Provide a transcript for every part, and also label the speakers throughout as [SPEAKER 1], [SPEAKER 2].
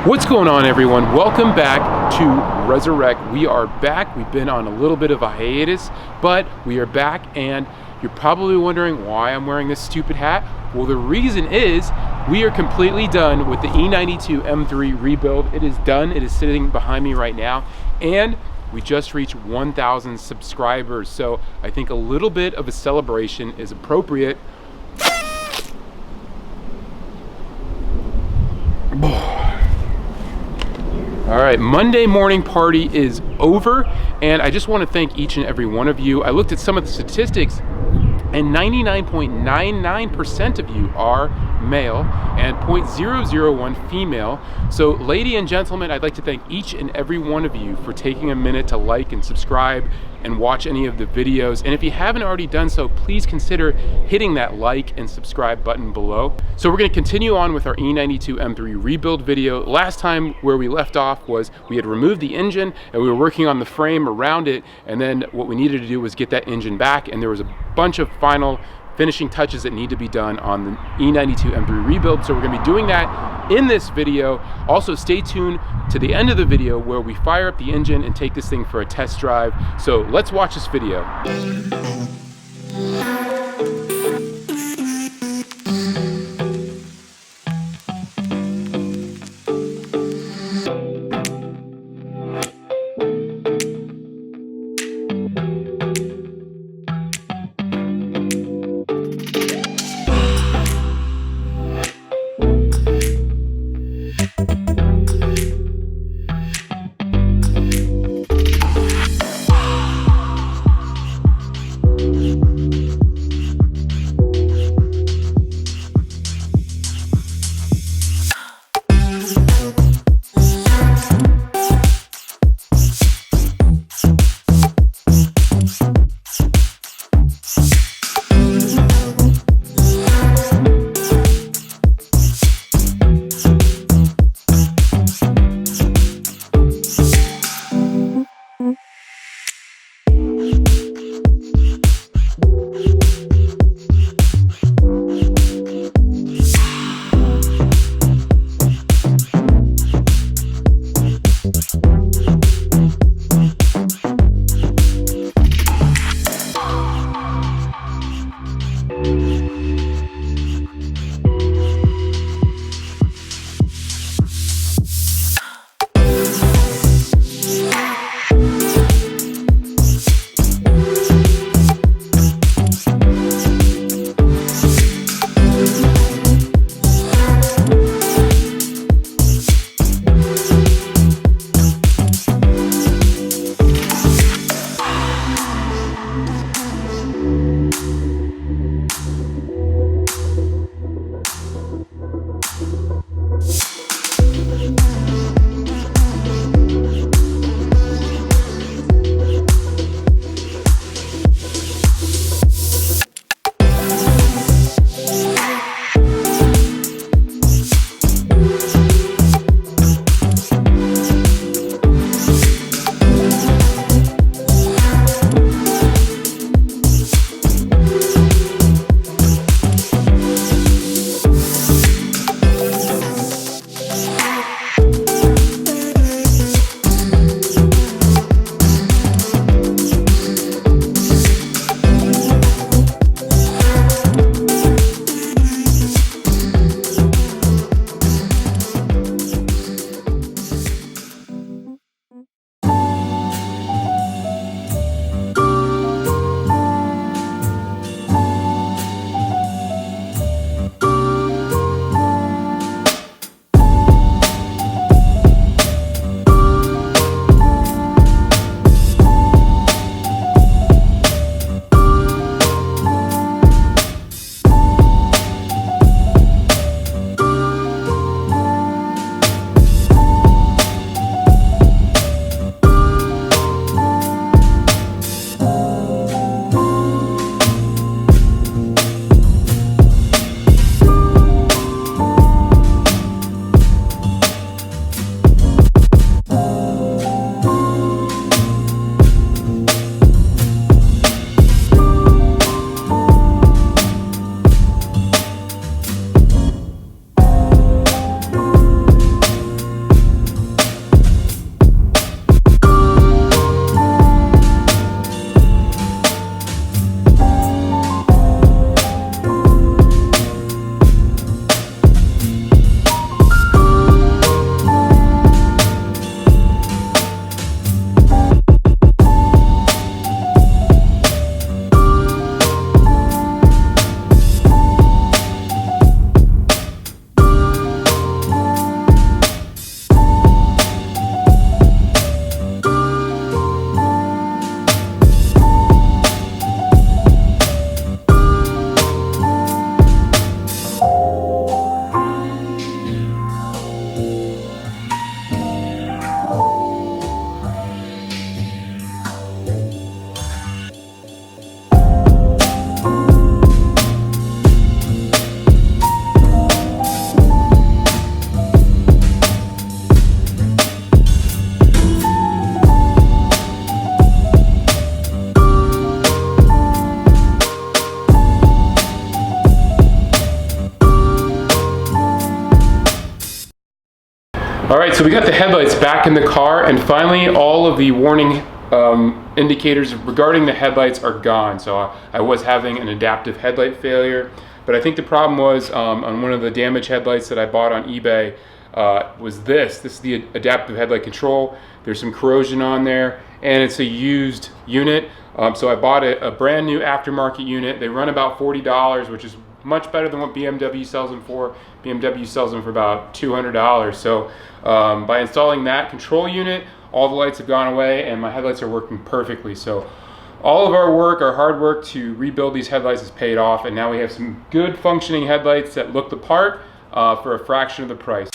[SPEAKER 1] What's going on, everyone? Welcome back to Resurrect. We are back. We've been on a little bit of a hiatus, but we are back, and you're probably wondering why I'm wearing this stupid hat. Well, the reason is we are completely done with the E92 M3 rebuild. It is done. It is sitting behind me right now, and we just reached 1,000 subscribers. So I think a little bit of a celebration is appropriate. All right, Monday morning party is over, and I just want to thank each and every one of you. I looked at some of the statistics, and 99.99% of you are male and 0.001 female. So lady and gentlemen, I'd like to thank each and every one of you for taking a minute to like and subscribe and watch any of the videos. And if you haven't already done so, please consider hitting that like and subscribe button below. So we're going to continue on with our E92 M3 rebuild video. Last time where we left off was we had removed the engine and we were working on the frame around it, and then what we needed to do was get that engine back, and there was a bunch of final finishing touches that need to be done on the E92 M3 rebuild. So we're going to be doing that in this video. Also, stay tuned to the end of the video where we fire up the engine and take this thing for a test drive. So let's watch this video. so we got the headlights back in the car, and finally all of the warning indicators regarding the headlights are gone. So I was having an adaptive headlight failure, but I think the problem was on one of the damaged headlights that I bought on eBay was this. This is the adaptive headlight control. There's some corrosion on there, and it's a used unit. So I bought a brand new aftermarket unit. They run about $40, which is much better than what BMW sells them for. BMW sells them for about $200. So by installing that control unit, all the lights have gone away and my headlights are working perfectly. So all of our work, our hard work to rebuild these headlights has paid off, and now we have some good functioning headlights that look the part for a fraction of the price.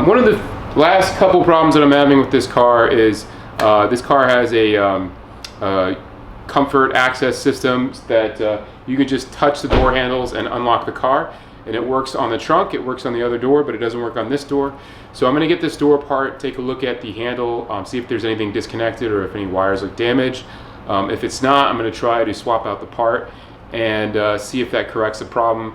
[SPEAKER 1] One of the last couple problems that I'm having with this car is this car has a comfort access system that you can just touch the door handles and unlock the car, and it works on the trunk, it works on the other door, but it doesn't work on this door. So I'm going to get this door apart, take a look at the handle, see if there's anything disconnected or if any wires look damaged. If it's not, I'm going to try to swap out the part and see if that corrects the problem.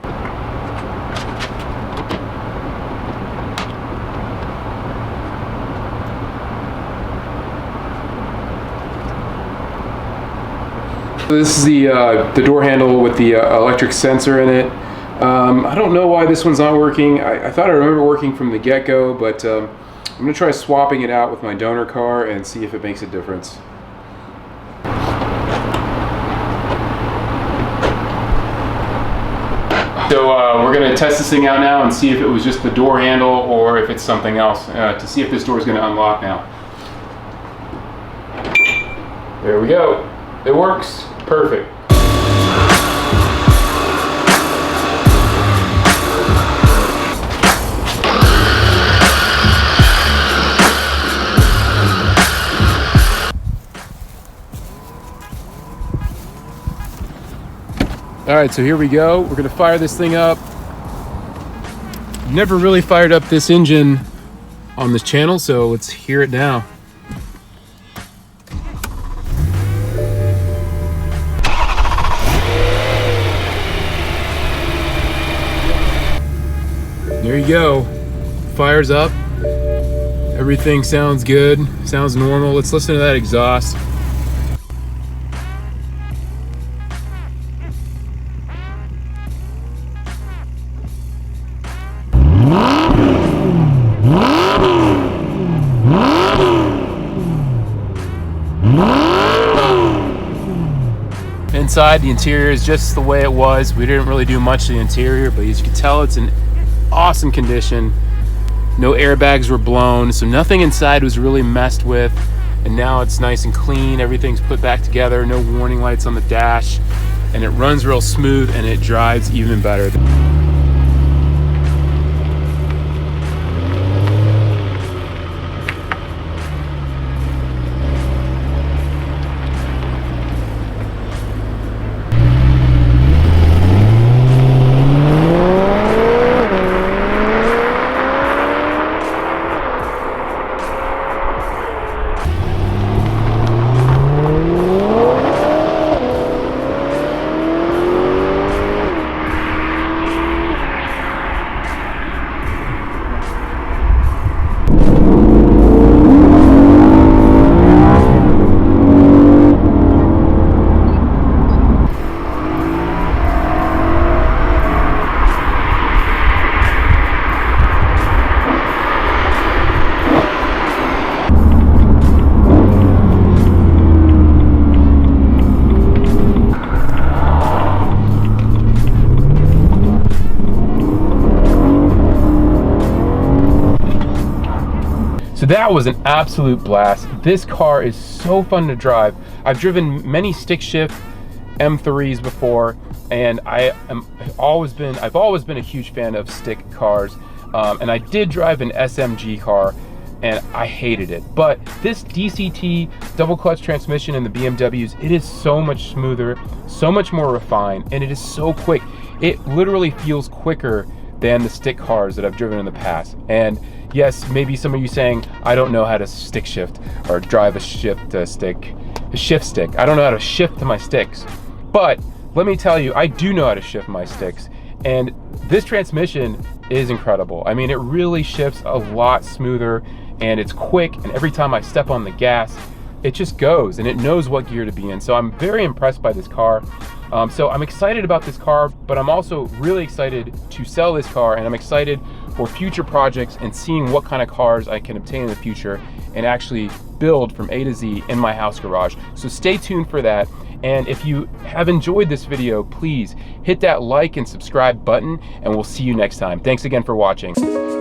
[SPEAKER 1] This is the door handle with the electric sensor in it. I don't know why this one's not working. I thought I remember working from the get-go, but I'm going to try swapping it out with my donor car and see if it makes a difference. So we're going to test this thing out now and see if it was just the door handle or if it's something else, to see if this door is going to unlock now. There we go. It works. Perfect. All right, so here we go. We're gonna fire this thing up. Never really fired up this engine on this channel, so let's hear it now. There you go. Fires up. Everything sounds good, sounds normal. Let's listen to that exhaust. Inside, the interior is just the way it was. We didn't really do much to the interior, but as you can tell, it's in awesome condition. No airbags were blown, so nothing inside was really messed with, and now it's nice and clean. Everything's put back together, no warning lights on the dash, and it runs real smooth and it drives even better. that was an absolute blast. This car is so fun to drive. I've driven many stick shift M3s before, and I've always been a huge fan of stick cars. And I did drive an SMG car, and I hated it. But this DCT double clutch transmission in the BMWs, it is so much smoother, so much more refined, and it is so quick. It literally feels quicker than the stick cars that I've driven in the past. And yes, maybe some of you saying, I don't know how to stick shift or drive a shift stick. I don't know how to shift my sticks. But let me tell you, I do know how to shift my sticks. And this transmission is incredible. I mean, it really shifts a lot smoother, and it's quick, and every time I step on the gas, it just goes, and it knows what gear to be in. So I'm very impressed by this car. So I'm excited about this car, but I'm also really excited to sell this car, and I'm excited for future projects and seeing what kind of cars I can obtain in the future and actually build from A to Z in my house garage. So stay tuned for that. And if you have enjoyed this video, please hit that like and subscribe button, and we'll see you next time. Thanks again for watching.